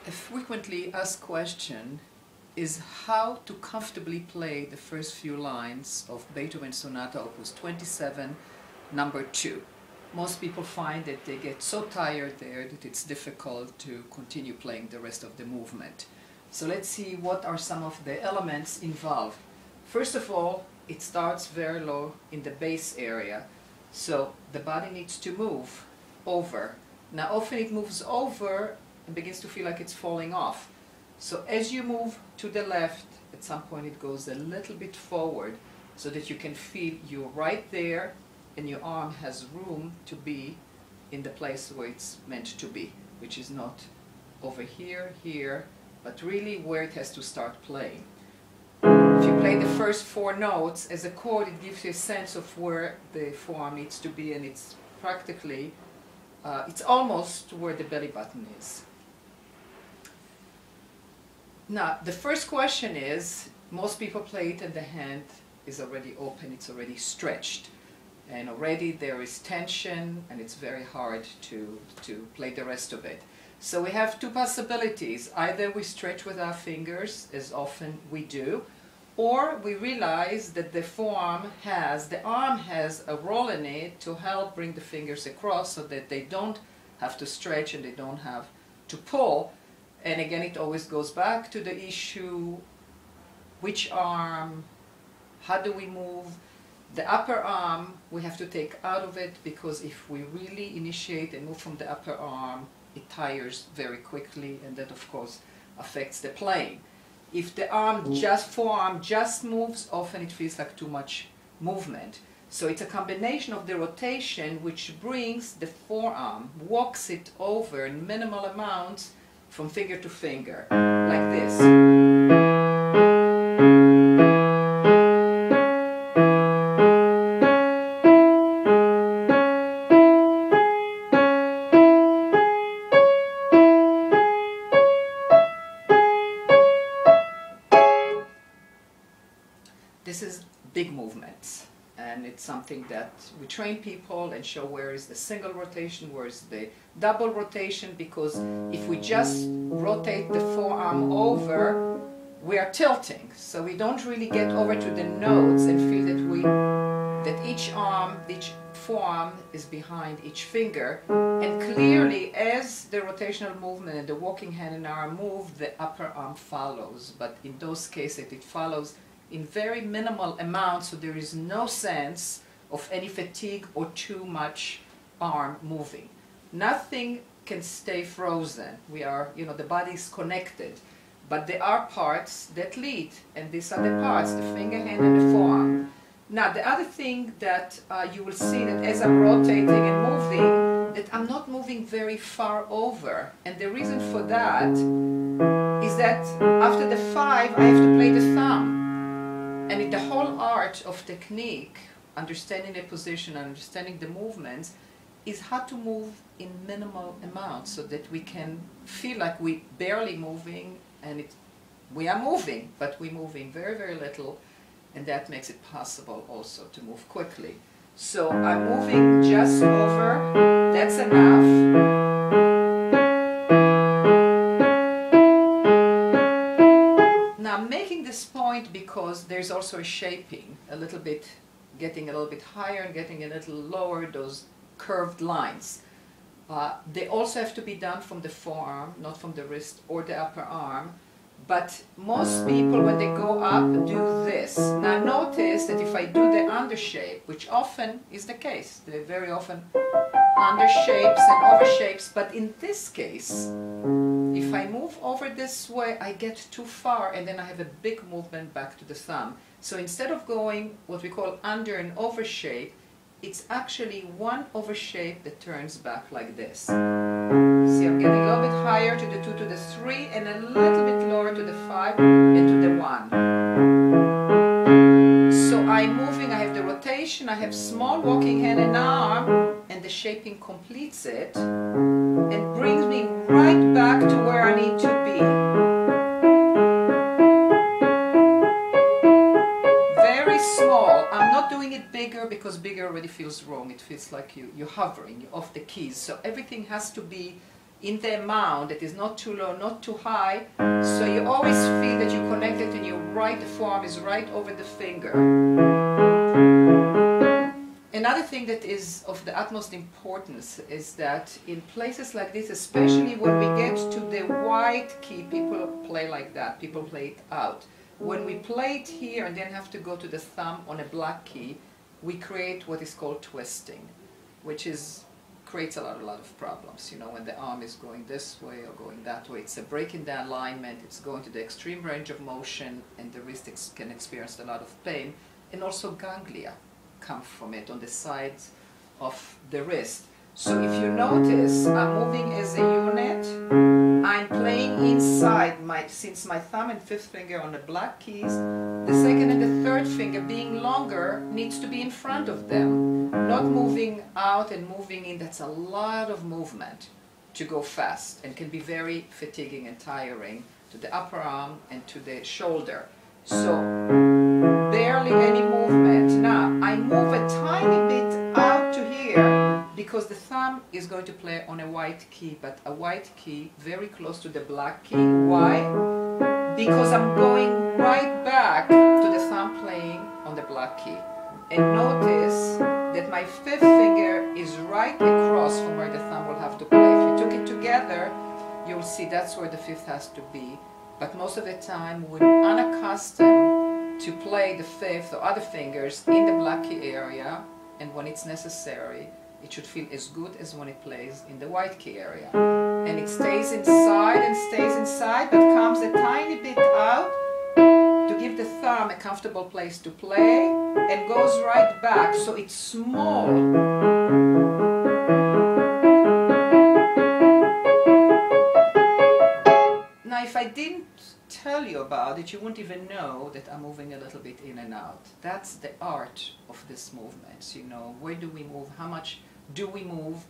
A frequently asked question is how to comfortably play the first few lines of Beethoven Sonata Opus 27, number 2. Most people find that they get so tired there that it's difficult to continue playing the rest of the movement. So let's see what are some of the elements involved. First of all, it starts very low in the bass area, so the body needs to move over. Now often it moves over and begins to feel like it's falling off. So as you move to the left, at some point it goes a little bit forward so that you can feel you're right there and your arm has room to be in the place where it's meant to be, which is not over here, here, but really where it has to start playing. If you play the first 4 notes as a chord, it gives you a sense of where the forearm needs to be, and it's practically, it's almost where the belly button is. Now, the first question is, most people play it and the hand is already open, it's already stretched. And already there is tension and it's very hard to play the rest of it. So we have 2 possibilities. Either we stretch with our fingers, as often we do, or we realize that the arm has a roll in it to help bring the fingers across so that they don't have to stretch and they don't have to pull. And again, it always goes back to the issue, which arm, how do we move? The upper arm we have to take out of it, because if we really initiate and move from the upper arm, it tires very quickly, and that of course affects the playing. If the forearm just moves, often it feels like too much movement. So it's a combination of the rotation which brings the forearm, walks it over in minimal amounts from finger to finger, like this. This is big movements, and it's something that we train people and show where is the single rotation, where is the double rotation, because if we just rotate the forearm over, we are tilting, so we don't really get over to the notes and feel that each forearm is behind each finger, and clearly as the rotational movement and the walking hand and arm move, the upper arm follows, but in those cases it follows in very minimal amounts, so there is no sense of any fatigue or too much arm moving. Nothing can stay frozen. We are, the body is connected, but there are parts that lead, and these are the parts, the finger, hand, and the forearm. Now, the other thing that you will see that as I'm rotating and moving, that I'm not moving very far over, and the reason for that is that after the 5, I have to play the thumb. And in the whole art of technique, understanding the position, understanding the movements, is how to move in minimal amounts so that we can feel like we're barely moving, and we are moving, but we're moving very, very little, and that makes it possible also to move quickly. So I'm moving just over, that's enough. I'm making this point because there's also a shaping, getting a little bit higher and getting a little lower, those curved lines. They also have to be done from the forearm, not from the wrist or the upper arm. But most people, when they go up, do this. Now notice that if I do the undershape, which often is the case, they're very often undershapes and overshapes, but in this case, if I move over this way, I get too far, and then I have a big movement back to the thumb. So instead of going what we call under and over shape, it's actually one over shape that turns back like this. See, I'm getting a little bit higher to the 2 to the 3, and a little bit lower to the 5 and to the 1. So I'm moving, I have the rotation, I have small walking hand and arm, and the shaping completes it and brings me right back to where I need to be. Very small. I'm not doing it bigger because bigger already feels wrong. It feels like you're hovering, you're off the keys. So everything has to be in the amount that is not too low, not too high, so you always feel that you connect it and you're right, the forearm is right over the finger. Another thing that is of the utmost importance is that in places like this, especially when we get to the white key, people play like that, people play it out. When we play it here and then have to go to the thumb on a black key, we create what is called twisting, which creates a lot of problems. You know, when the arm is going this way or going that way, it's a break in the alignment, it's going to the extreme range of motion, and the wrist can experience a lot of pain, and also ganglia come from it on the sides of the wrist. So if you notice, I'm moving as a unit, I'm playing inside, since my thumb and fifth finger on the black keys, the second and the third finger being longer needs to be in front of them, not moving out and moving in. That's a lot of movement to go fast and can be very fatiguing and tiring to the upper arm and to the shoulder. So barely any movement. Now I move a tiny bit out to here because the thumb is going to play on a white key, but a white key very close to the black key. Why? Because I'm going right back to the thumb playing on the black key. And notice that my fifth finger is right across from where the thumb will have to play. If you took it together, you'll see that's where the fifth has to be. But most of the time, when unaccustomed to play the fifth or other fingers in the black key area, and when it's necessary, it should feel as good as when it plays in the white key area. And it stays inside and stays inside, but comes a tiny bit out to give the thumb a comfortable place to play, and goes right back, so it's small. Now if I didn't tell you about it, you wouldn't even know that I'm moving a little bit in and out. That's the art of this movement. You know, where do we move? How much do we move?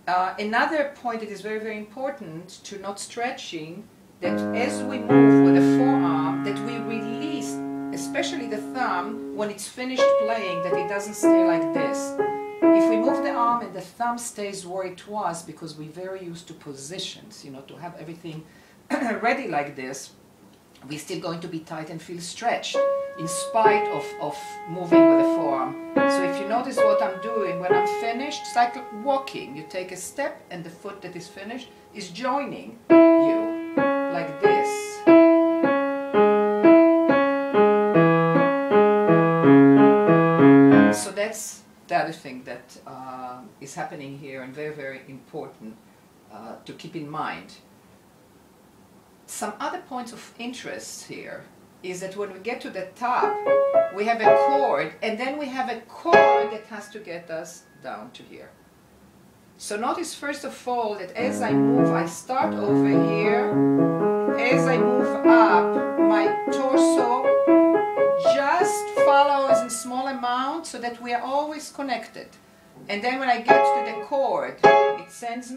Another point that is very, very important to not stretching, that as we move with the forearm, that we release, especially the thumb, when it's finished playing, that it doesn't stay like this. If we move the arm and the thumb stays where it was, because we're very used to positions, you know, to have everything ready like this, we're still going to be tight and feel stretched in spite of moving with the forearm. So if you notice what I'm doing, when I'm finished, it's like walking. You take a step and the foot that is finished is joining you, like this. So that's the other thing that is happening here, and very, very important to keep in mind. Some other points of interest here is that when we get to the top, we have a chord, and then we have a chord that has to get us down to here. So notice first of all that as I move, I start over here. As I move up, my torso just follows in small amounts so that we are always connected. And then when I get to the chord, it sends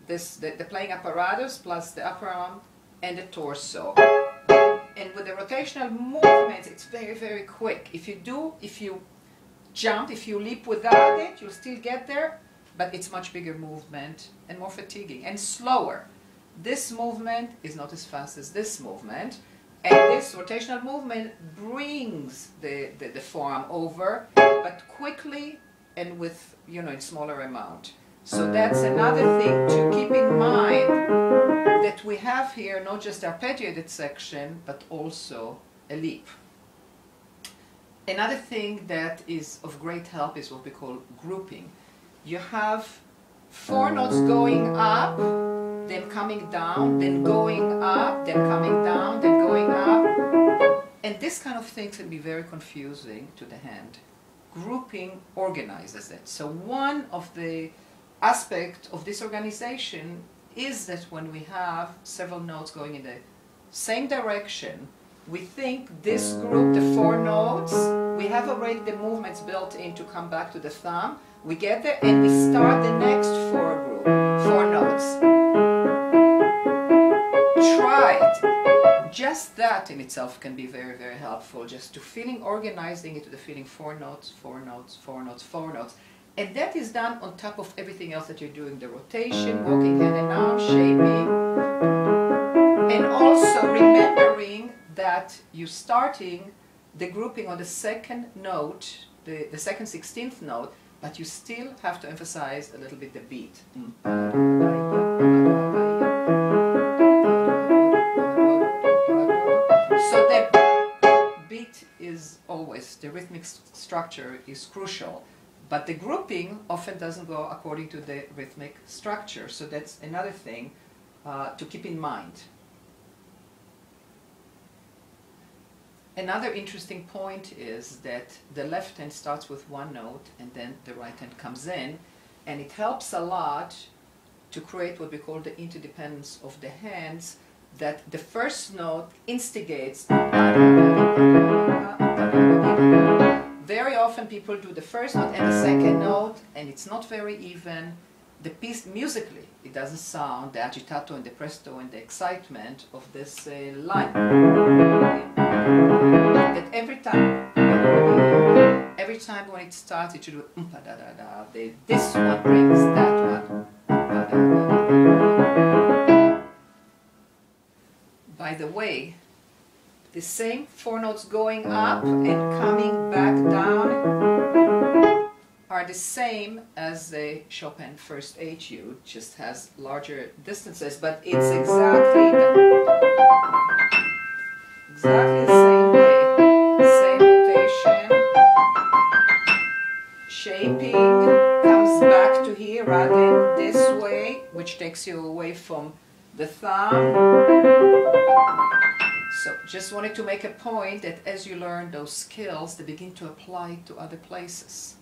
the playing apparatus plus the upper arm and the torso. And with the rotational movements, it's very, very quick. If you jump, if you leap without it, you'll still get there, but it's much bigger movement and more fatiguing and slower. This movement is not as fast as this movement, and this rotational movement brings the forearm over, but quickly and with, you know, in smaller amount. So that's another thing to keep in mind, that we have here not just arpeggiated section, but also a leap. Another thing that is of great help is what we call grouping. You have 4 notes going up, then coming down, then going up, then coming down, then going up. And this kind of thing can be very confusing to the hand. Grouping organizes it. So one of the aspects of this organization is that when we have several notes going in the same direction, we think this group, the 4 notes, we have already the movements built in to come back to the thumb. We get there and we start the next 4 notes. Try it. Just that in itself can be very, very helpful, just to organizing it to the feeling 4 notes, 4 notes, 4 notes, 4 notes. And that is done on top of everything else that you're doing, the rotation, walking hand and arm, shaping, and also remembering that you're starting the grouping on the second note, the second 16th note, but you still have to emphasize a little bit the beat. So the beat is always, the rhythmic structure is crucial, but the grouping often doesn't go according to the rhythmic structure. So that's another thing to keep in mind. Another interesting point is that the left hand starts with one note and then the right hand comes in, and it helps a lot to create what we call the interdependence of the hands, that the first note instigates. Very often people do the first note and the second note, and it's not very even. The piece musically, it doesn't sound the agitato and the presto and the excitement of this line. That every time when it starts, it should do this one brings that one. By the way, the same four notes going up and coming back down are the same as the Chopin first etude, just has larger distances, but it's exactly the same way. Same rotation, shaping, comes back to here rather than this way, which takes you away from the thumb. So just wanted to make a point that as you learn those skills, they begin to apply to other places.